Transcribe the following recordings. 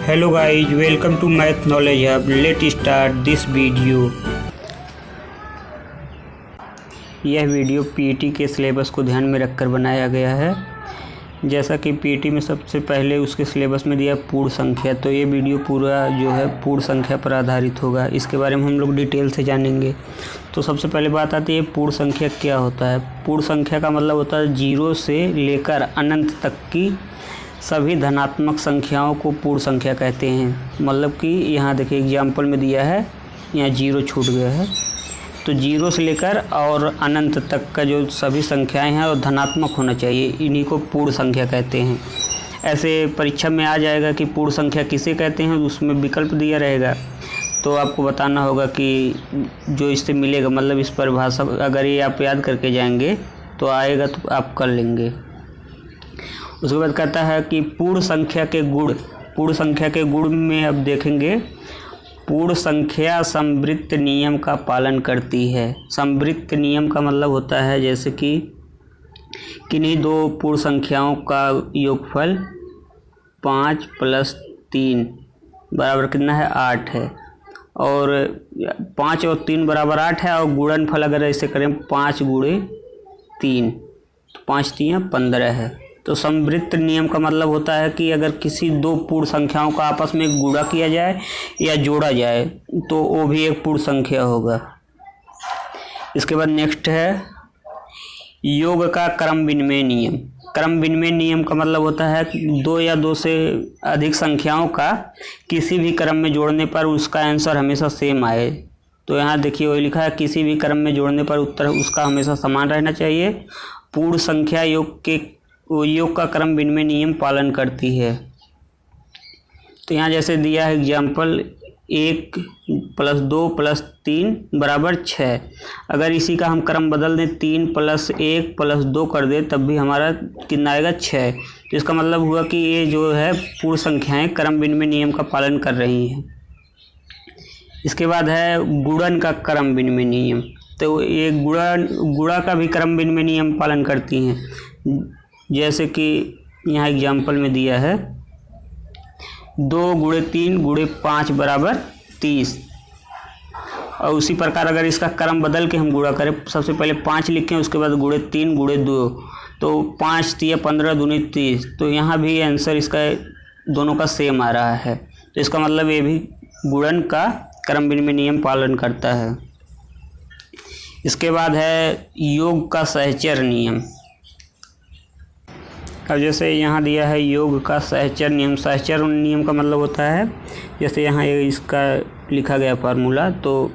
Hello guys, welcome to Math Knowledge Hub. Let's start this video. यह video PET के syllabus को ध्यान में रखकर बनाया गया है। जैसा कि पीईटी में सबसे पहले उसके सिलेबस में दिया पूर्ण संख्या, तो ये वीडियो पूरा जो है पूर्ण संख्या पर आधारित होगा। इसके बारे में हम लोग डिटेल से जानेंगे। तो सबसे पहले बात आती है पूर्ण संख्या क्या होता है। पूर्ण संख्या का मतलब होता है 0 से लेकर अनंत तक की सभी धनात्मक संख्याओं को पूर्ण संख्या कहते हैं। मतलब कि यहाँ देखिए एग्जाम्पल में दिया है, यहाँ 0 छूट गया है, तो 0 से लेकर और अनंत तक का जो सभी संख्याएं हैं और धनात्मक होना चाहिए, इन्हीं को पूर्ण संख्या कहते हैं। ऐसे परीक्षा में आ जाएगा कि पूर्ण संख्या किसे कहते हैं, उसमें विकल्प दिया रहेगा, तो आपको बताना होगा कि जो इससे मिलेगा, मतलब इस परिभाषा अगर ये आप याद करके जाएंगे तो आएगा, तो आप कर लेंगे। उसके बाद कहता है कि पूर्ण संख्या के गुण। पूर्ण संख्या के गुण में अब देखेंगे, पूर्ण संख्या समवृत्त नियम का पालन करती है। समवृत्त नियम का मतलब होता है जैसे कि किन्हीं दो पूर्ण संख्याओं का योगफल 5 + 3 बराबर कितना है, 8 है, और 5 और 3 बराबर 8 है, और गुणनफल अगर ऐसे करें 5 × 3 तो 5 × 3 = 15 है। तो समवृत्त नियम का मतलब होता है कि अगर किसी दो पूर्ण संख्याओं का आपस में गुणा किया जाए या जोड़ा जाए तो वो भी एक पूर्ण संख्या होगा। इसके बाद नेक्स्ट है योग का क्रम विनिमय नियम। क्रम विनिमय नियम का मतलब होता है कि दो या दो से अधिक संख्याओं का किसी भी क्रम में जोड़ने पर उसका आंसर हमेशा सेम आए। तो यहाँ देखिए वही लिखा है, किसी भी क्रम में जोड़ने पर उत्तर उसका हमेशा समान रहना चाहिए। पूर्ण संख्या योग का क्रम विनिमय नियम पालन करती है। तो यहाँ जैसे दिया है एग्जाम्पल, 1 + 2 + 3 = 6। अगर इसी का हम क्रम बदल दें, 3 + 1 + 2 कर दें, तब भी हमारा कितना आएगा, 6। तो इसका मतलब हुआ कि ये जो है पूर्ण संख्याएं क्रम विनिमय नियम का पालन कर रही हैं। इसके बाद है गुणन का क्रम विनिमय नियम। तो ये गुणा का भी क्रम विनिमय नियम पालन करती हैं। जैसे कि यहाँ एग्जाम्पल में दिया है 2 × 3 × 5 = 30। और उसी प्रकार अगर इसका क्रम बदल के हम गुणा करें, सबसे पहले 5 लिखें, उसके बाद × 3 × 2, तो 5 × 3 = 15, 2 × 30। तो यहाँ भी आंसर इसका दोनों का सेम आ रहा है। तो इसका मतलब ये भी गुणन का क्रम विनिमय नियम पालन करता है। इसके बाद है योग का सहचर नियम। अब जैसे यहाँ दिया है योग का सहचर नियम। सहचर नियम का मतलब होता है, जैसे यहाँ इसका लिखा गया फार्मूला, तो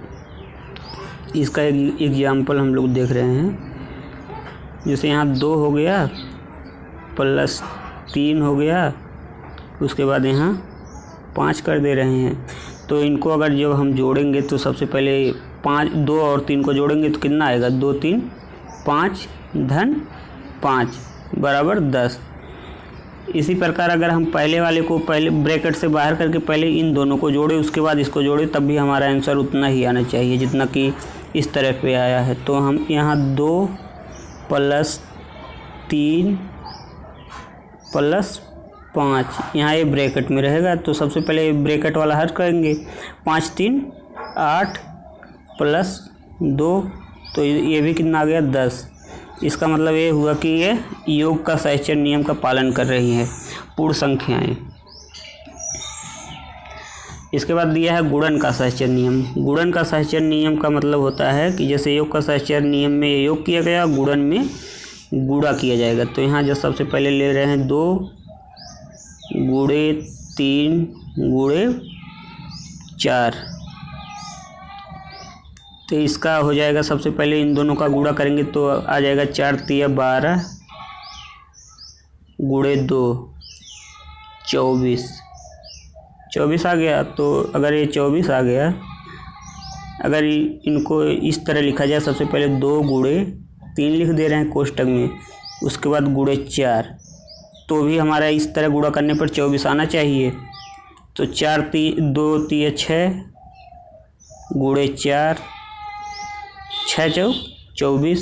इसका एक एग्जाम्पल हम लोग देख रहे हैं। जैसे यहाँ 2 हो गया + 3 हो गया, उसके बाद यहाँ 5 कर दे रहे हैं। तो इनको अगर जब हम जोड़ेंगे तो सबसे पहले 2 और 3 को जोड़ेंगे तो कितना आएगा, 2 × 3 = 5 + 5 = 10। इसी प्रकार अगर हम पहले वाले को पहले ब्रैकेट से बाहर करके पहले इन दोनों को जोड़े, उसके बाद इसको जोड़े, तब भी हमारा आंसर उतना ही आना चाहिए जितना कि इस तरह पे आया है। तो हम यहाँ 2 + 3 + 5, यहाँ ये ब्रैकेट में रहेगा, तो सबसे पहले ब्रैकेट वाला हट करेंगे। 5 × 3 = 8 + 2, तो ये भी कितना आ गया, 10। इसका मतलब ये हुआ कि ये योग का सहचर नियम का पालन कर रही है पूर्ण संख्याएं। इसके बाद दिया है गुणन का सहचर नियम। गुणन का सहचर नियम का मतलब होता है कि जैसे योग का सहचर नियम में योग किया गया, गुणन में गुणा किया जाएगा। तो यहाँ जो सबसे पहले ले रहे हैं 2 × 3 × 4, तो इसका हो जाएगा, सबसे पहले इन दोनों का गुणा करेंगे तो आ जाएगा 4 × 3 = 12 × 2 = 24 आ गया। तो अगर ये 24 आ गया, अगर इनको इस तरह लिखा जाए, सबसे पहले 2 × 3 लिख दे रहे हैं कोष्टक में, उसके बाद × 4, तो भी हमारा इस तरह गुणा करने पर 24 आना चाहिए। तो 4 × 2 = 6 × 4 = 6 × 4 = 24,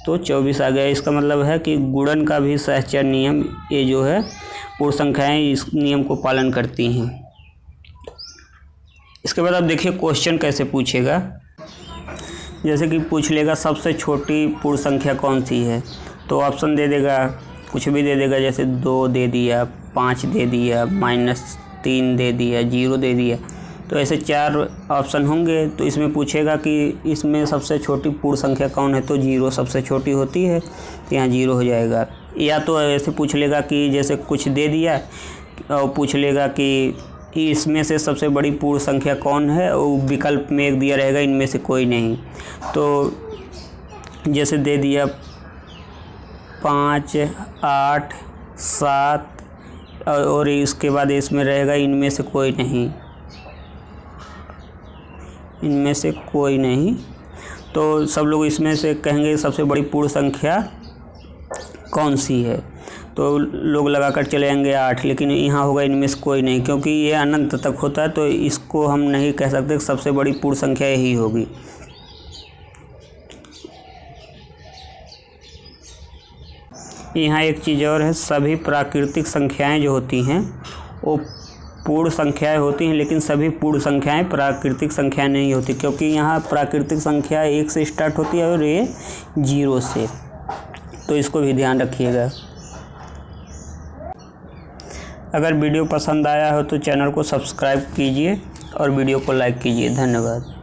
तो 24 आ गया। इसका मतलब है कि गुणन का भी सहचर नियम ये जो है पूर्ण संख्याएं इस नियम को पालन करती हैं। इसके बाद आप देखिए क्वेश्चन कैसे पूछेगा। जैसे कि पूछ लेगा सबसे छोटी पूर्ण संख्या कौन सी है, तो ऑप्शन दे देगा, कुछ भी दे देगा, जैसे 2 दे दिया, 5 दे दिया, -3 दे दिया, 0 दे दिया। तो ऐसे 4 ऑप्शन होंगे। तो इसमें पूछेगा कि इसमें सबसे छोटी पूर्ण संख्या कौन है, तो 0 सबसे छोटी होती है, तो यहाँ 0 हो जाएगा। या तो ऐसे पूछ लेगा कि जैसे कुछ दे दिया और पूछ लेगा कि इसमें से सबसे बड़ी पूर्ण संख्या कौन है, और विकल्प में एक दिया रहेगा इनमें से कोई नहीं। तो जैसे दे दिया 5, 8, 7 और इसके बाद इसमें रहेगा इनमें से कोई नहीं, इनमें से कोई नहीं। तो सब लोग इसमें से कहेंगे सबसे बड़ी पूर्ण संख्या कौन सी है, तो लोग लगाकर चले जाएंगे 8, लेकिन यहाँ होगा इनमें से कोई नहीं, क्योंकि ये अनंत तक होता है, तो इसको हम नहीं कह सकते सबसे बड़ी पूर्ण संख्या यही होगी। यहाँ एक चीज़ और है, सभी प्राकृतिक संख्याएं जो होती हैं वो पूर्ण संख्याएं होती हैं, लेकिन सभी पूर्ण संख्याएं प्राकृतिक संख्या नहीं होती, क्योंकि यहाँ प्राकृतिक संख्या 1 से स्टार्ट होती है और ये 0 से, तो इसको भी ध्यान रखिएगा। अगर वीडियो पसंद आया हो तो चैनल को सब्सक्राइब कीजिए और वीडियो को लाइक कीजिए। धन्यवाद।